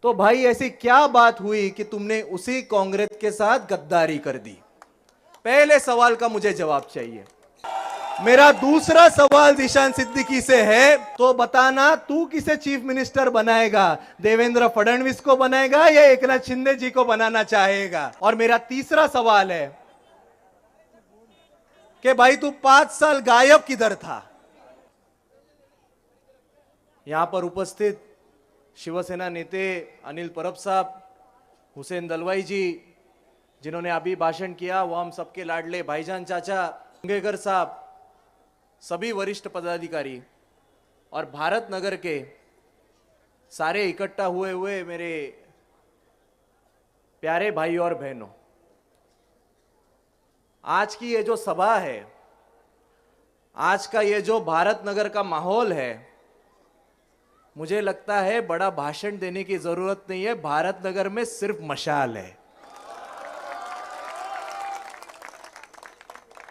तो भाई ऐसी क्या बात हुई कि तुमने उसी कांग्रेस के साथ गद्दारी कर दी? पहले सवाल का मुझे जवाब चाहिए। मेरा दूसरा सवाल जीशान सिद्दीकी से है, तो बताना तू किसे चीफ मिनिस्टर बनाएगा? देवेंद्र फडणवीस को बनाएगा या एकनाथ शिंदे जी को बनाना चाहेगा? और मेरा तीसरा सवाल है कि भाई तू 5 साल गायब किधर था? यहां पर उपस्थित शिवसेना नेते अनिल परब साहब, हुसैन दलवाई जी जिन्होंने अभी भाषण किया, वो हम सबके लाडले भाईजान चाचा उंगेकर साहब, सभी वरिष्ठ पदाधिकारी और भारत नगर के सारे इकट्ठा हुए मेरे प्यारे भाई और बहनों, आज की ये जो सभा है, आज का ये जो भारत नगर का माहौल है, मुझे लगता है बड़ा भाषण देने की जरूरत नहीं है। भारत नगर में सिर्फ मशाल है।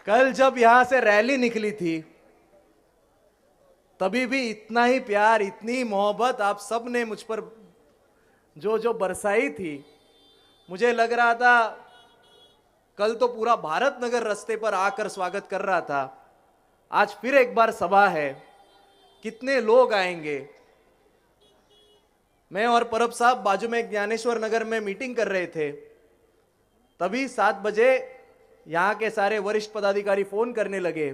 कल जब यहां से रैली निकली थी, तभी भी इतना ही प्यार, इतनी मोहब्बत आप सब ने मुझ पर जो बरसाई थी, मुझे लग रहा था कल तो पूरा भारत नगर रास्ते पर आकर स्वागत कर रहा था। आज फिर एक बार सभा है, कितने लोग आएंगे? मैं और परब साहब बाजू में ज्ञानेश्वर नगर में मीटिंग कर रहे थे, तभी 7 बजे यहां के सारे वरिष्ठ पदाधिकारी फोन करने लगे,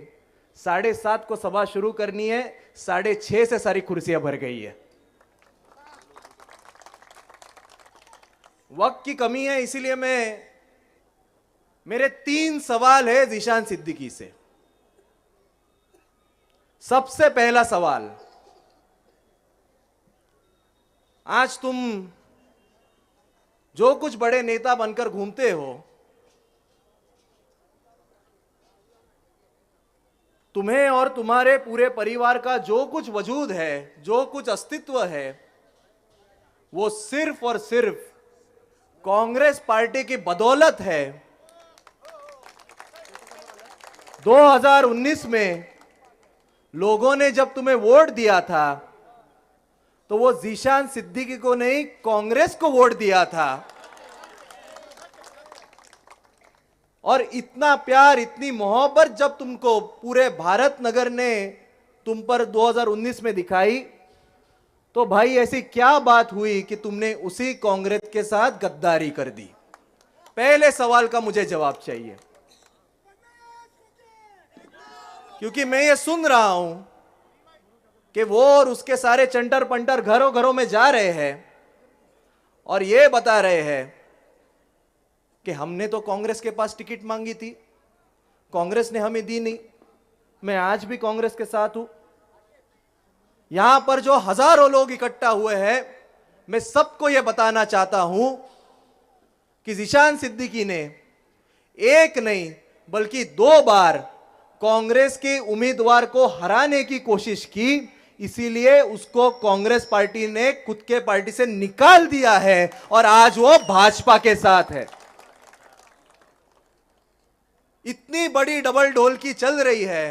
7:30 को सभा शुरू करनी है, 6:30 से सारी कुर्सियां भर गई है। वक्त की कमी है, इसीलिए मेरे 3 सवाल है जीशान सिद्दीकी से। सबसे पहला सवाल, आज तुम जो कुछ बड़े नेता बनकर घूमते हो, तुम्हें और तुम्हारे पूरे परिवार का जो कुछ वजूद है, जो कुछ अस्तित्व है, वो सिर्फ और सिर्फ कांग्रेस पार्टी की बदौलत है। 2019 में लोगों ने जब तुम्हें वोट दिया था, तो वो जीशान सिद्दीकी को नहीं, कांग्रेस को वोट दिया था। और इतना प्यार, इतनी मोहब्बत जब तुमको पूरे भारत नगर ने तुम पर 2019 में दिखाई, तो भाई ऐसी क्या बात हुई कि तुमने उसी कांग्रेस के साथ गद्दारी कर दी? पहले सवाल का मुझे जवाब चाहिए, क्योंकि मैं ये सुन रहा हूं कि वो और उसके सारे चंटर पंटर घरों घरों में जा रहे हैं और ये बता रहे हैं कि हमने तो कांग्रेस के पास टिकट मांगी थी, कांग्रेस ने हमें दी नहीं, मैं आज भी कांग्रेस के साथ हूं। यहां पर जो हजारों लोग इकट्ठा हुए हैं, मैं सबको यह बताना चाहता हूं कि जीशान सिद्दीकी ने एक नहीं बल्कि 2 बार कांग्रेस के उम्मीदवार को हराने की कोशिश की, इसीलिए उसको कांग्रेस पार्टी ने खुद के पार्टी से निकाल दिया है और आज वो भाजपा के साथ है। इतनी बड़ी डबल ढोलकी चल रही है।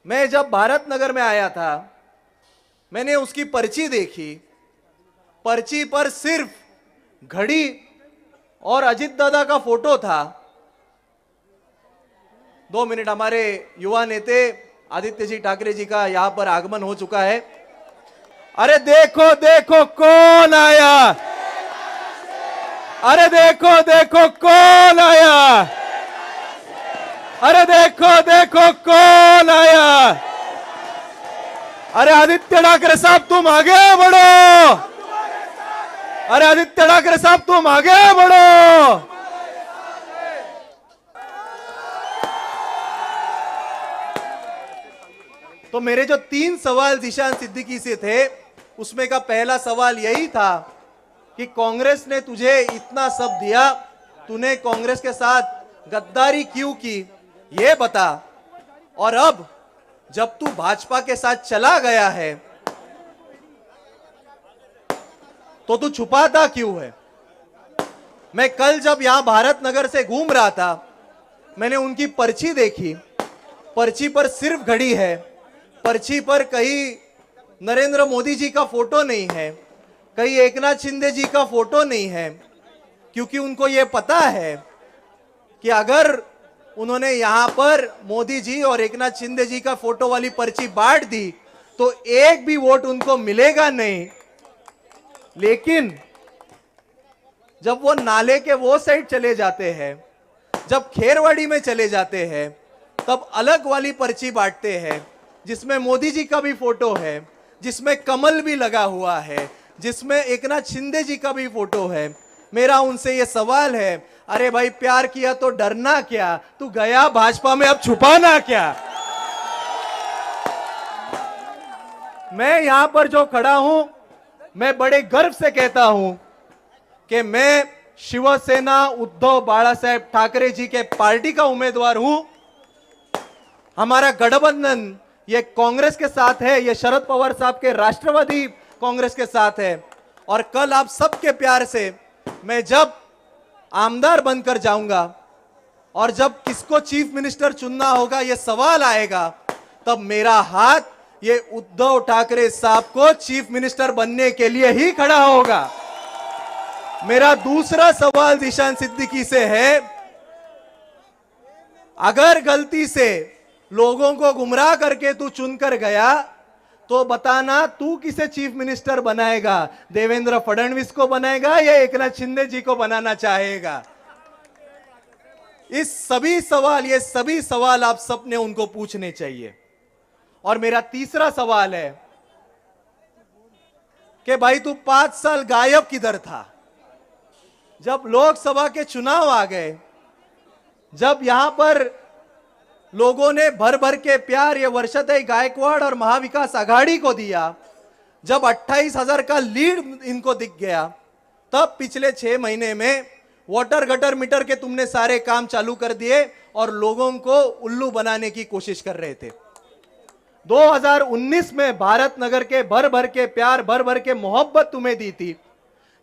मैं जब भारत नगर में आया था, मैंने उसकी पर्ची देखी, पर्ची पर सिर्फ घड़ी और अजित दादा का फोटो था। 2 मिनट, हमारे युवा नेते आदित्य जी ठाकरे जी का यहां पर आगमन हो चुका है। अरे देखो देखो कौन आया, अरे देखो देखो कौन आया, अरे देखो देखो कौन आया। अरे आदित्य ठाकरे साहब तुम आगे बढ़ो, अरे आदित्य ठाकरे साहब तुम आगे बढ़ो। तो मेरे जो 3 सवाल जीशान सिद्दीकी से थे, उसमें का पहला सवाल यही था कि कांग्रेस ने तुझे इतना सब दिया, तूने कांग्रेस के साथ गद्दारी क्यों की, ये बता। और अब जब तू भाजपा के साथ चला गया है, तो तू छुपाता क्यों है? मैं कल जब यहां भारत नगर से घूम रहा था, मैंने उनकी पर्ची देखी, पर्ची पर सिर्फ घड़ी है, पर्ची पर कहीं नरेंद्र मोदी जी का फोटो नहीं है, कहीं एकनाथ शिंदे जी का फोटो नहीं है, क्योंकि उनको यह पता है कि अगर उन्होंने यहां पर मोदी जी और एकनाथ शिंदे जी का फोटो वाली पर्ची बांट दी तो एक भी वोट उनको मिलेगा नहीं। लेकिन जब वो नाले के वो साइड चले जाते हैं, जब खेरवाड़ी में चले जाते हैं, तब अलग वाली पर्ची बांटते हैं जिसमें मोदी जी का भी फोटो है, जिसमें कमल भी लगा हुआ है, जिसमें एकनाथ शिंदे जी का भी फोटो है। मेरा उनसे ये सवाल है, अरे भाई प्यार किया तो डरना क्या, तू गया भाजपा में अब छुपाना क्या। मैं यहां पर जो खड़ा हूं, मैं बड़े गर्व से कहता हूं कि मैं शिवसेना उद्धव बाळासाहेब ठाकरे जी के पार्टी का उम्मीदवार हूं। हमारा गठबंधन ये कांग्रेस के साथ है, ये शरद पवार साहब के राष्ट्रवादी कांग्रेस के साथ है। और कल आप सबके प्यार से मैं जब आमदार बनकर जाऊंगा और जब किसको चीफ मिनिस्टर चुनना होगा ये सवाल आएगा, तब मेरा हाथ ये उद्धव ठाकरे साहब को चीफ मिनिस्टर बनने के लिए ही खड़ा होगा। मेरा दूसरा सवाल जीशान सिद्दीकी से है, अगर गलती से लोगों को गुमराह करके तू चुनकर गया तो बताना तू किसे चीफ मिनिस्टर बनाएगा, देवेंद्र फडणवीस को बनाएगा या एकनाथ शिंदे जी को बनाना चाहेगा। ये सभी सवाल आप सबने उनको पूछने चाहिए। और मेरा तीसरा सवाल है कि भाई तू 5 साल गायब किधर था। जब लोकसभा के चुनाव आ गए, जब यहां पर लोगों ने भर भर के प्यार ये वर्षाताई गायकवाड़ और महाविकास आघाड़ी को दिया, जब 28,000 का लीड इनको दिख गया, तब पिछले 6 महीने में वाटर गटर मीटर के तुमने सारे काम चालू कर दिए और लोगों को उल्लू बनाने की कोशिश कर रहे थे। 2019 में भारत नगर के भर भर के प्यार, भर भर के मोहब्बत तुम्हें दी थी।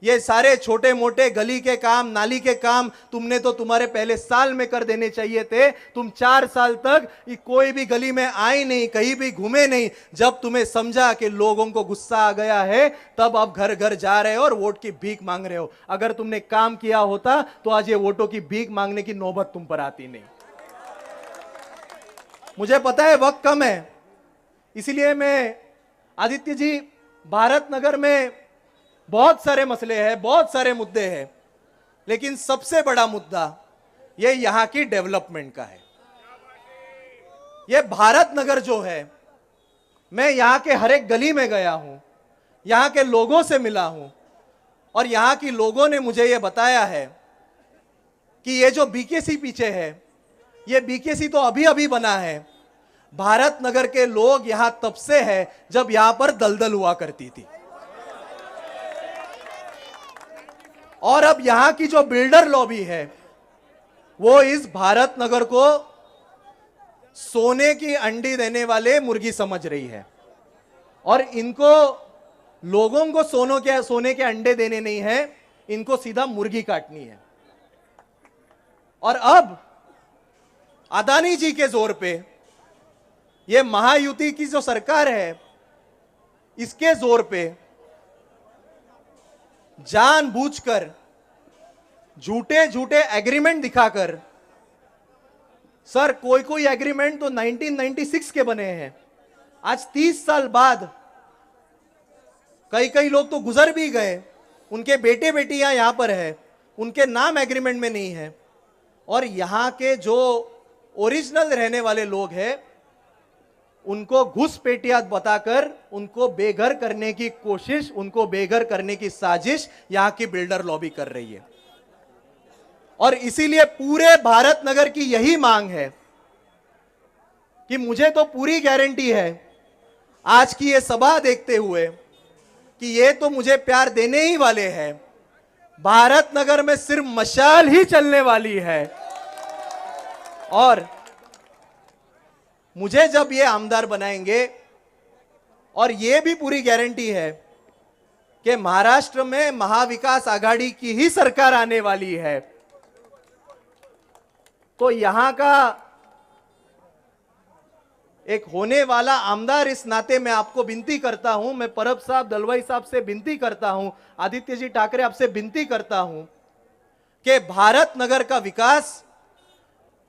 ये सारे छोटे मोटे गली के काम, नाली के काम तुमने तो तुम्हारे पहले साल में कर देने चाहिए थे। तुम 4 साल तक कोई भी गली में आए नहीं, कहीं भी घूमे नहीं। जब तुम्हें समझा कि लोगों को गुस्सा आ गया है, तब अब घर घर जा रहे हो और वोट की भीख मांग रहे हो। अगर तुमने काम किया होता तो आज ये वोटों की भीख मांगने की नौबत तुम पर आती नहीं। मुझे पता है वक्त कम है, इसलिए मैं आदित्य जी, भारत नगर में बहुत सारे मसले हैं, बहुत सारे मुद्दे हैं, लेकिन सबसे बड़ा मुद्दा ये यहां की डेवलपमेंट का है। ये भारत नगर जो है, मैं यहां के हर एक गली में गया हूं, यहां के लोगों से मिला हूं और यहां की लोगों ने मुझे ये बताया है कि ये जो बीकेसी पीछे है, ये बीकेसी तो अभी अभी बना है। भारत नगर के लोग यहां तब से है जब यहां पर दलदल हुआ करती थी। और अब यहां की जो बिल्डर लॉबी है, वो इस भारत नगर को सोने की अंडी देने वाले मुर्गी समझ रही है। और इनको लोगों को सोने के अंडे देने नहीं है, इनको सीधा मुर्गी काटनी है। और अब अदानी जी के जोर पे, ये महायुति की जो सरकार है, इसके जोर पे जानबूझकर झूठे झूठे एग्रीमेंट दिखाकर, सर कोई कोई एग्रीमेंट तो 1996 के बने हैं, आज 30 साल बाद कई कई लोग तो गुजर भी गए, उनके बेटे बेटियां यहां पर है, उनके नाम एग्रीमेंट में नहीं है। और यहां के जो ओरिजिनल रहने वाले लोग हैं, उनको घुसपैठिया बताकर उनको बेघर करने की कोशिश, उनको बेघर करने की साजिश यहां की बिल्डर लॉबी कर रही है। और इसीलिए पूरे भारत नगर की यही मांग है कि मुझे तो पूरी गारंटी है आज की ये सभा देखते हुए कि ये तो मुझे प्यार देने ही वाले हैं। भारत नगर में सिर्फ मशाल ही चलने वाली है। और मुझे जब ये आमदार बनाएंगे, और ये भी पूरी गारंटी है कि महाराष्ट्र में महाविकास आघाड़ी की ही सरकार आने वाली है, तो यहां का एक होने वाला आमदार इस नाते मैं आपको विनती करता हूं, मैं परब साहब, दलवाई साहब से विनती करता हूं, आदित्य जी ठाकरे आपसे विनती करता हूं कि भारत नगर का विकास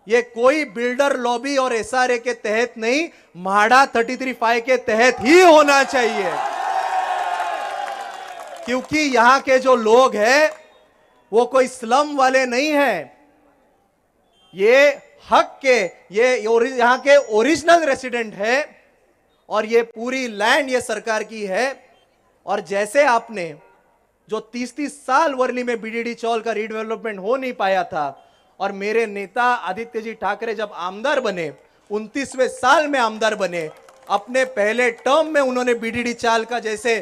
ये कोई बिल्डर लॉबी और एसआरए के तहत नहीं, म्हाडा 33(5) के तहत ही होना चाहिए। क्योंकि यहां के जो लोग हैं वो कोई स्लम वाले नहीं हैं, ये हक के, ये यहां के ओरिजिनल रेसिडेंट है और ये पूरी लैंड ये सरकार की है। और जैसे आपने जो 30-30 साल वर्ली में बीडीडी चौल का रीडेवलपमेंट हो नहीं पाया था और मेरे नेता आदित्य जी ठाकरे जब आमदार बने, 29वें साल में आमदार बने, अपने पहले टर्म में उन्होंने बीडीडी चाल का जैसे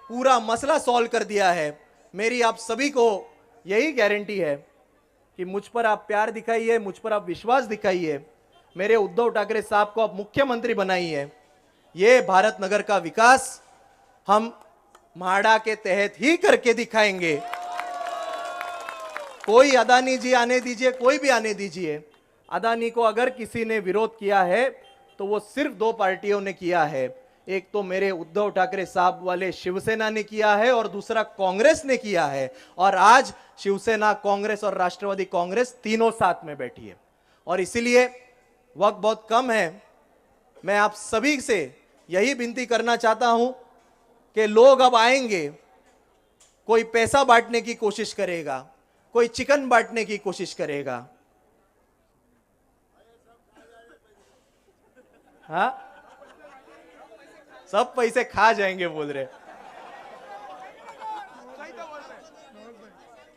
पूरा मसला सॉल्व कर दिया है। मेरी आप सभी को यही गारंटी है कि मुझ पर आप प्यार दिखाइए, मुझ पर आप विश्वास दिखाइए, मेरे उद्धव ठाकरे साहब को आप मुख्यमंत्री बनाइए। ये भारत नगर का विकास हम म्हाडा के तहत ही करके दिखाएंगे। कोई अदानी जी आने दीजिए, कोई भी आने दीजिए। अदानी को अगर किसी ने विरोध किया है तो वो सिर्फ 2 पार्टियों ने किया है, एक तो मेरे उद्धव ठाकरे साहब वाले शिवसेना ने किया है और दूसरा कांग्रेस ने किया है। और आज शिवसेना, कांग्रेस और राष्ट्रवादी कांग्रेस तीनों साथ में बैठी है। और इसीलिए वक्त बहुत कम है, मैं आप सभी से यही विनती करना चाहता हूं कि लोग अब आएंगे, कोई पैसा बांटने की कोशिश करेगा, कोई चिकन बांटने की कोशिश करेगा। हाँ, सब पैसे खा जाएंगे बोल रहे।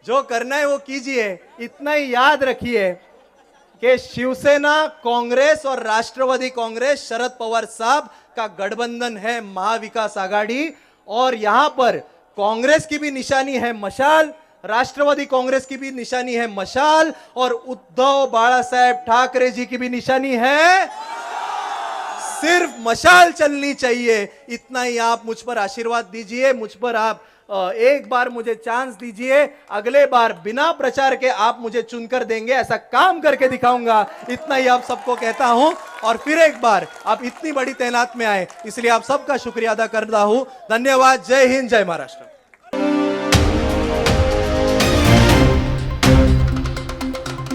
जो करना है वो कीजिए, इतना ही याद रखिए कि शिवसेना, कांग्रेस और राष्ट्रवादी कांग्रेस शरद पवार साहब का गठबंधन है, महाविकास आघाड़ी। और यहां पर कांग्रेस की भी निशानी है मशाल, राष्ट्रवादी कांग्रेस की भी निशानी है मशाल और उद्धव बाला साहेब ठाकरे जी की भी निशानी है। सिर्फ मशाल चलनी चाहिए। इतना ही आप मुझ पर आशीर्वाद दीजिए, मुझ पर आप एक बार मुझे चांस दीजिए, अगले बार बिना प्रचार के आप मुझे चुनकर देंगे, ऐसा काम करके दिखाऊंगा। इतना ही आप सबको कहता हूं और फिर एक बार आप इतनी बड़ी तैनात में आए, इसलिए आप सबका शुक्रिया अदा करता हूं। धन्यवाद। जय हिंद, जय महाराष्ट्र।